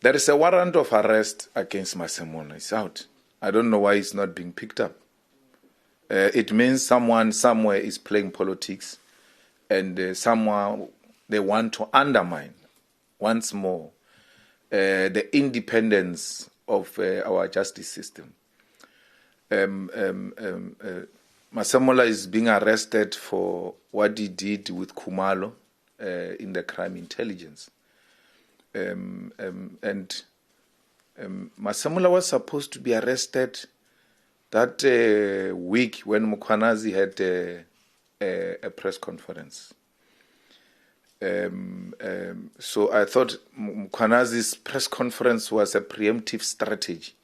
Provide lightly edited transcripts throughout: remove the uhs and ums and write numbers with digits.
There is a warrant of arrest against Masemola. It's out. I don't know why it's not being picked up. It means someone somewhere is playing politics, and someone they want to undermine once more the independence of our justice system. Masemola is being arrested for what he did with Khumalo in the crime intelligence. Masemola was supposed to be arrested that week when Mkhwanazi had a press conference. So I thought Mkhwanazi's press conference was a preemptive strategy.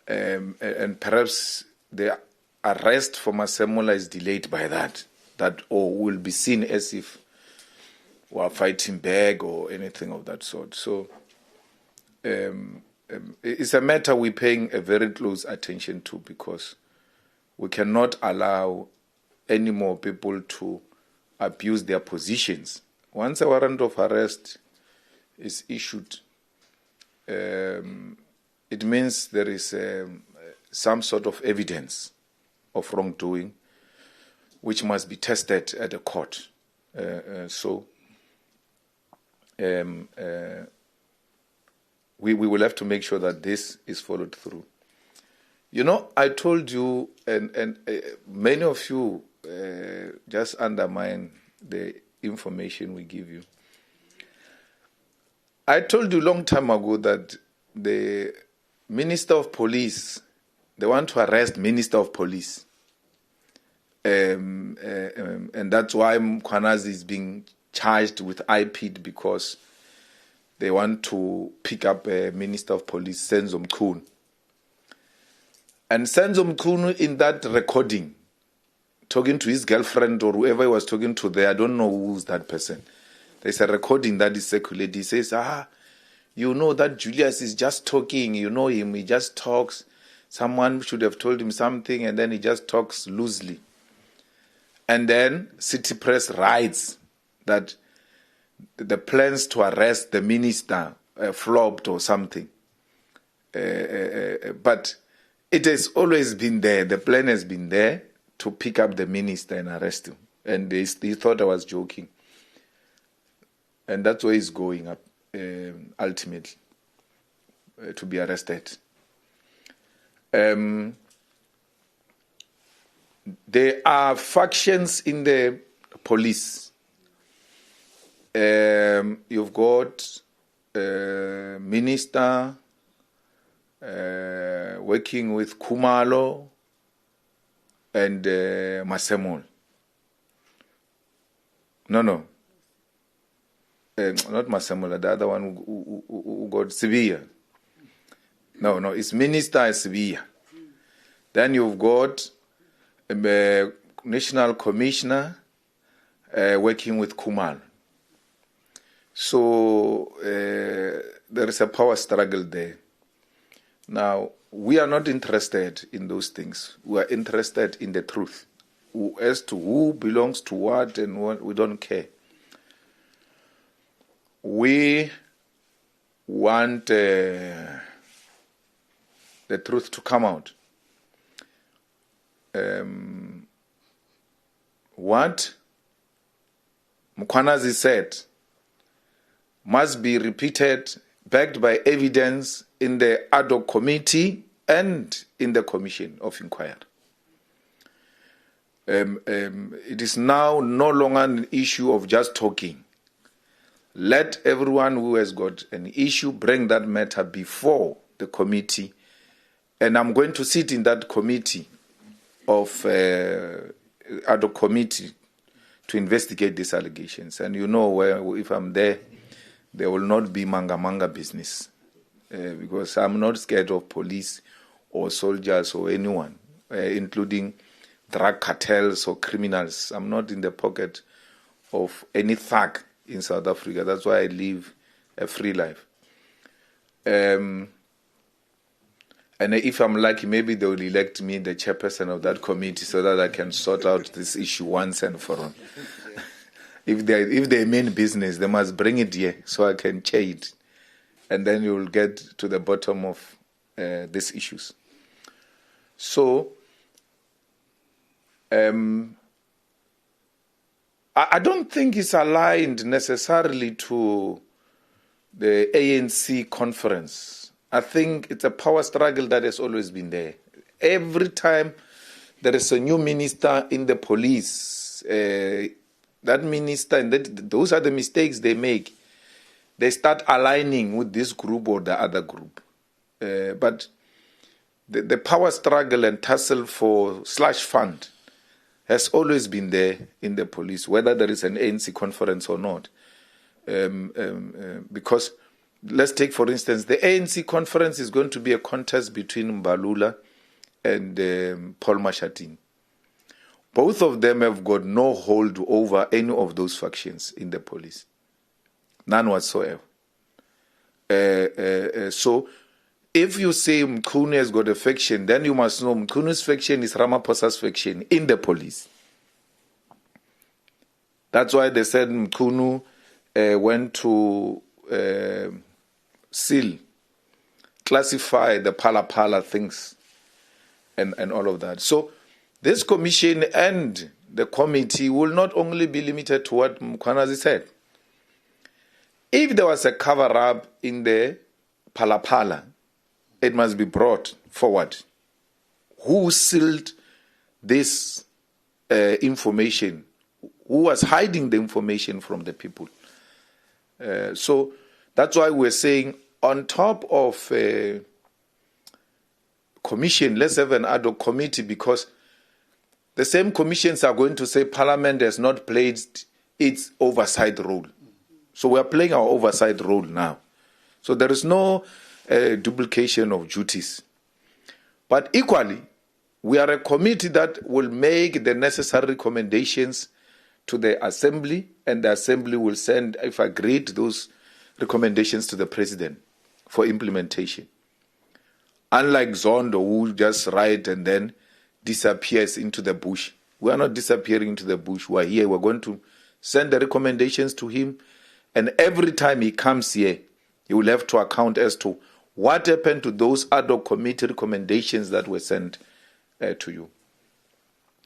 And perhaps the arrest for Masemola is delayed by that will be seen as if we are fighting back or anything of that sort. So it's a matter we're paying a very close attention to, because we cannot allow any more people to abuse their positions. Once a warrant of arrest is issued, it means there is some sort of evidence of wrongdoing which must be tested at a court. We will have to make sure that this is followed through. You know, I told you, and many of you just undermine the information we give you. I told you a long time ago that the Minister of Police, they want to arrest Minister of Police. And that's why Mkhwanazi is being charged with IPID, because they want to pick up a Minister of Police, Senzo Mkhunu. And Senzo Mkhunu, in that recording, talking to his girlfriend or whoever he was talking to there, I don't know who's that person. There's a recording that is circulated. He says, you know that Julius is just talking. You know him, he just talks. Someone should have told him something, and then he just talks loosely. And then City Press writes that the plans to arrest the minister flopped or something. But it has always been there. The plan has been there to pick up the minister and arrest him. And they thought I was joking. And that's where he's going up, ultimately, to be arrested. There are factions in the police. You've got minister working with Khumalo and Masemola. No. Not Masemola, the other one who got Sibiya. No, it's Minister Sibiya. Then you've got a National Commissioner working with Khumalo. So there is a power struggle there. Now, we are not interested in those things. We are interested in the truth. As to who belongs to what and what, we don't care. We want the truth to come out. What Mkhwanazi said must be repeated, backed by evidence in the ad hoc committee and in the commission of inquiry. It is now no longer an issue of just talking. Let everyone who has got an issue bring that matter before the committee, and I'm going to sit in that committee of ad hoc committee to investigate these allegations. And you know, if I'm there will not be manga business, because I'm not scared of police or soldiers or anyone, including drug cartels or criminals. I'm not in the pocket of any thug in South Africa. That's why I live a free life. And if I'm lucky, maybe they will elect me the chairperson of that committee so that I can sort out this issue once and for all. If they mean business, they must bring it here so I can chair it. and then you will get to the bottom of these issues. So, I don't think it's aligned necessarily to the ANC conference. I think it's a power struggle that has always been there. Every time there is a new minister in the police, that minister, and those are the mistakes they make. They start aligning with this group or the other group. But the power struggle and tussle for slush fund has always been there in the police, whether there is an ANC conference or not. Because let's take, for instance, the ANC conference is going to be a contest between Mbalula and Paul Mashatini. Both of them have got no hold over any of those factions in the police. None whatsoever. So, if you say Mkhunu has got a faction, then you must know Mkhunu's faction is Ramaphosa's faction in the police. That's why they said Mkhunu went to classify the Pala things and all of that. So this commission and the committee will not only be limited to what Mkhwanazi said. If there was a cover-up in the Pala, it must be brought forward. Who sealed this information? Who was hiding the information from the people? So that's why we're saying on top of commission, let's have an ad hoc committee, because the same commissions are going to say Parliament has not played its oversight role. So we are playing our oversight role now. So there is no duplication of duties. But equally, we are a committee that will make the necessary recommendations to the Assembly, and the Assembly will send, if agreed, those recommendations to the President for implementation. Unlike Zondo, who just write and then disappears into the bush. We are not disappearing into the bush. We are here. We're going to send the recommendations to him, and every time he comes here, he will have to account as to what happened to those ad hoc committee recommendations that were sent to you.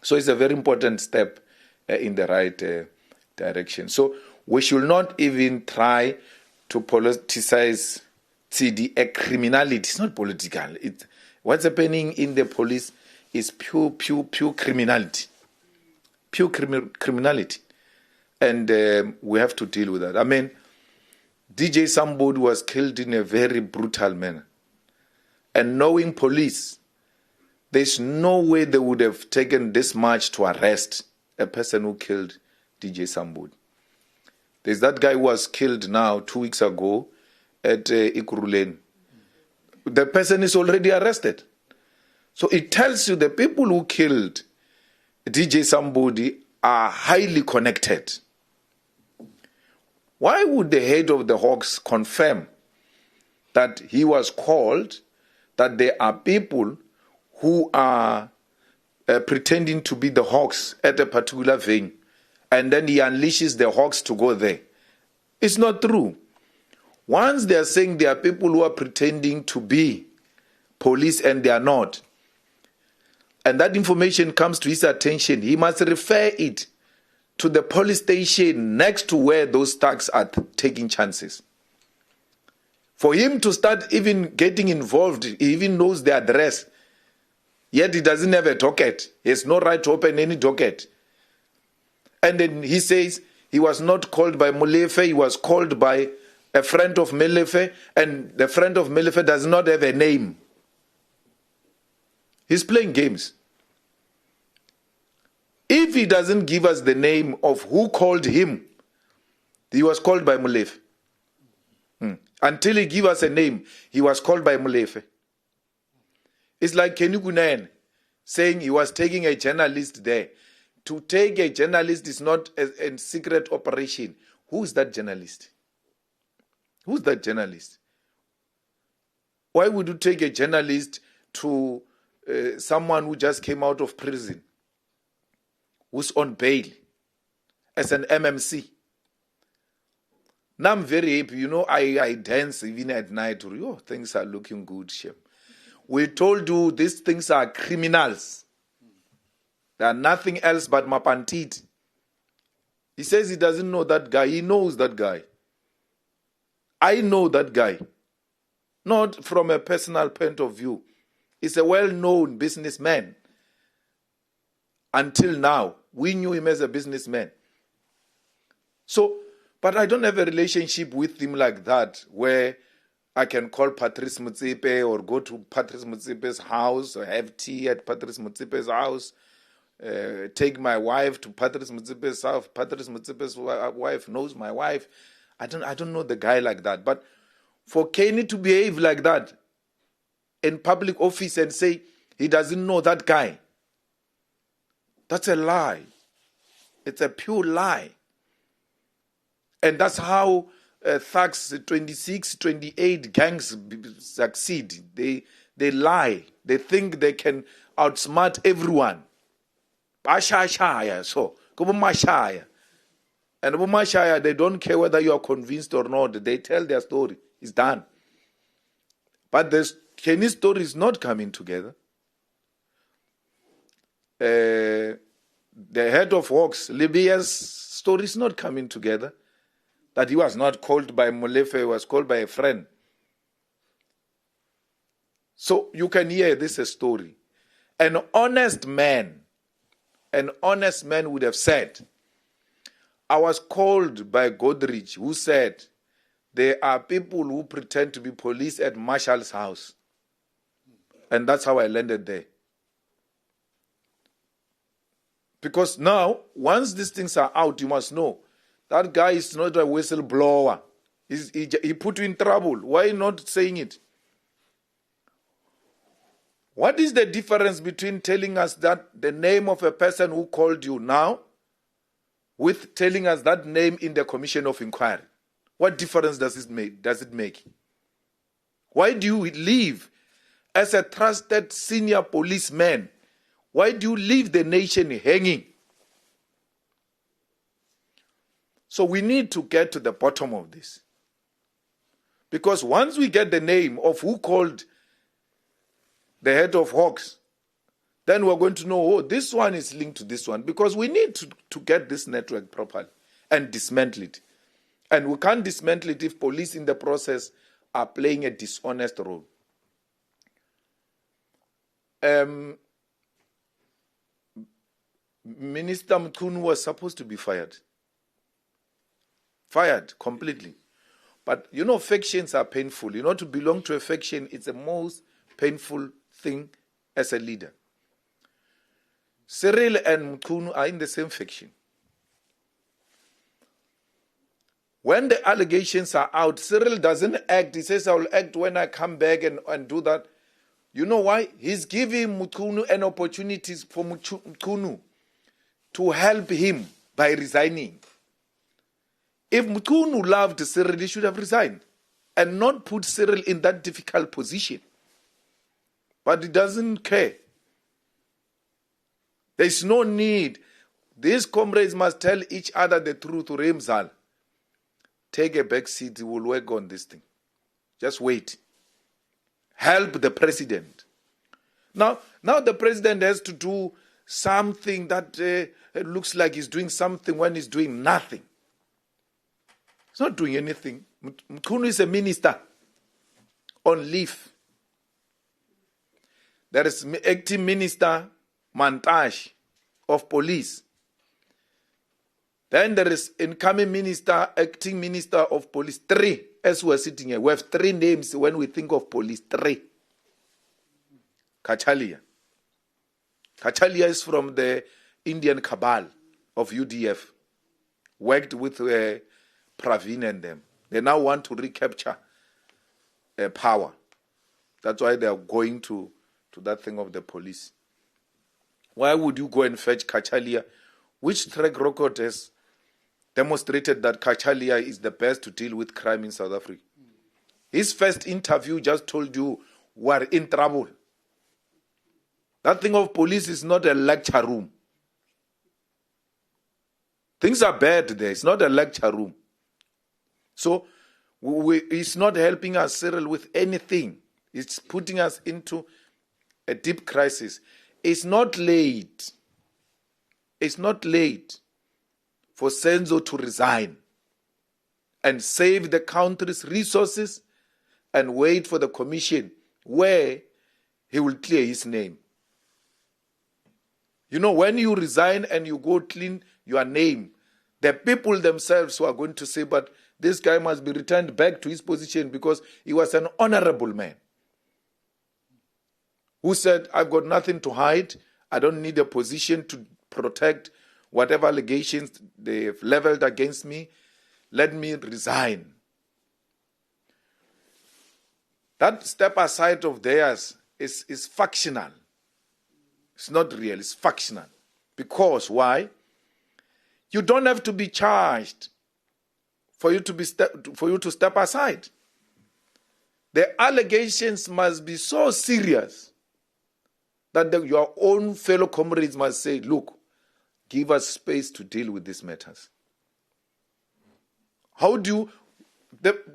So it's a very important step in the right direction. So we should not even try to politicize CD a criminality. It's not political. What's happening in the police is pure criminality. Pure criminality. And we have to deal with that. I mean, DJ Sambodi was killed in a very brutal manner. And knowing police, there's no way they would have taken this much to arrest a person who killed DJ Sambodi. There's that guy who was killed now 2 weeks ago at Ikuruleni. The person is already arrested. So it tells you the people who killed DJ Sambodi are highly connected. Why would the head of the Hawks confirm that he was called, that there are people who are pretending to be the Hawks at a particular venue, and then he unleashes the Hawks to go there? It's not true. Once they are saying there are people who are pretending to be police and they are not, and that information comes to his attention, he must refer it to the police station next to where those thugs are taking chances. For him to start even getting involved, he even knows the address, yet he doesn't have a docket. He has no right to open any docket. And then he says he was not called by Molefe, he was called by a friend of Molefe, and the friend of Molefe does not have a name. He's playing games. If he doesn't give us the name of who called him, he was called by Molefe. Until he give us a name, he was called by Molefe. It's like Kunene saying he was taking a journalist there. To take a journalist is not a secret operation. Who is that journalist? Who's that journalist? Why would you take a journalist to someone who just came out of prison, who's on bail, as an MMC? Now I'm very happy. You know, I dance even at night. Oh, things are looking good, Shem. We told you these things are criminals. They are nothing else but mapantiti. He says he doesn't know that guy. He knows that guy. I know that guy. Not from a personal point of view. He's a well-known businessman. Until now, we knew him as a businessman. So, but I don't have a relationship with him like that, where I can call Patrice Motsepe or go to Patrice Motsepe's house or have tea at Patrice Motsepe's house, take my wife to Patrice Motsepe's house. Patrice Motsepe's wife knows my wife. I don't know the guy like that. But for Kenny to behave like that in public office and say he doesn't know that guy, that's a lie. It's a pure lie. And that's how thugs, 26, 28 gangs succeed. They lie. They think they can outsmart everyone. So, and they don't care whether you are convinced or not. They tell their story. It's done. But the Kenny's story is not coming together. The head of Hawks, Libya's story is not coming together. That he was not called by Molefe, he was called by a friend. So you can hear this story. An honest man would have said, I was called by Godrich, who said, there are people who pretend to be police at Marshall's house. And that's how I landed there. Because now, once these things are out, you must know, that guy is not a whistleblower. He put you in trouble. Why not saying it? What is the difference between telling us that the name of a person who called you now with telling us that name in the commission of inquiry? What difference does it make? Why do you leave as a trusted senior policeman? Why do you leave the nation hanging? So we need to get to the bottom of this. Because once we get the name of who called the head of Hawks, then we're going to know, oh, this one is linked to this one. Because we need to get this network properly and dismantle it. And we can't dismantle it if police in the process are playing a dishonest role. Minister Mkhunu was supposed to be fired. Fired completely. But you know, factions are painful. You know, to belong to a faction, it's the most painful thing as a leader. Cyril and Mkhunu are in the same faction. When the allegations are out, Cyril doesn't act. He says, I will act when I come back and do that. You know why? He's giving Mkhunu an opportunity for Mkhunu to help him by resigning. If Mkhunu loved Cyril, he should have resigned and not put Cyril in that difficult position. But he doesn't care. There's no need. These comrades must tell each other the truth. Remzal, take a back seat. We'll work on this thing. Just wait. Help the president. Now the president has to do something that looks like he's doing something when he's doing nothing. He's not doing anything. Mkhunu is a minister on leave. There is acting minister Mantash of police. Then there is incoming minister, acting minister of police. 3, as we're sitting here. We have 3 names when we think of police. 3. Kachalia. Kachalia is from the Indian cabal of UDF. Worked with Praveen and them. They now want to recapture power. That's why they are going to that thing of the police. Why would you go and fetch Kachalia? Which track record has demonstrated that Kachalia is the best to deal with crime in South Africa? His first interview just told you we're in trouble. That thing of police is not a lecture room. Things are bad there. It's not a lecture room. So it's not helping us, Cyril, with anything. It's putting us into a deep crisis. It's not late. It's not late for Senzo to resign and save the country's resources and wait for the commission where he will clear his name. You know, when you resign and you go clean your name, the people themselves who are going to say, but this guy must be returned back to his position because he was an honorable man who said, I've got nothing to hide. I don't need a position to protect whatever allegations they've leveled against me. Let me resign. That step aside of theirs is factional. It's not real, it's factional. Because why? You don't have to be charged for you to step aside. The allegations must be so serious that your own fellow comrades must say, look, give us space to deal with these matters. How do you...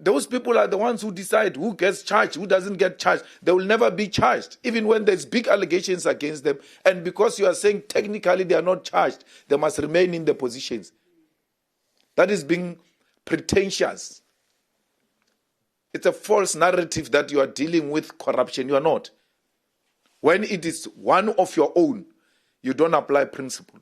those people are the ones who decide who gets charged, who doesn't get charged. They will never be charged, even when there's big allegations against them. And because you are saying technically they are not charged, they must remain in their positions. That is being pretentious. It's a false narrative that you are dealing with corruption. You are not. When it is one of your own, you don't apply principle.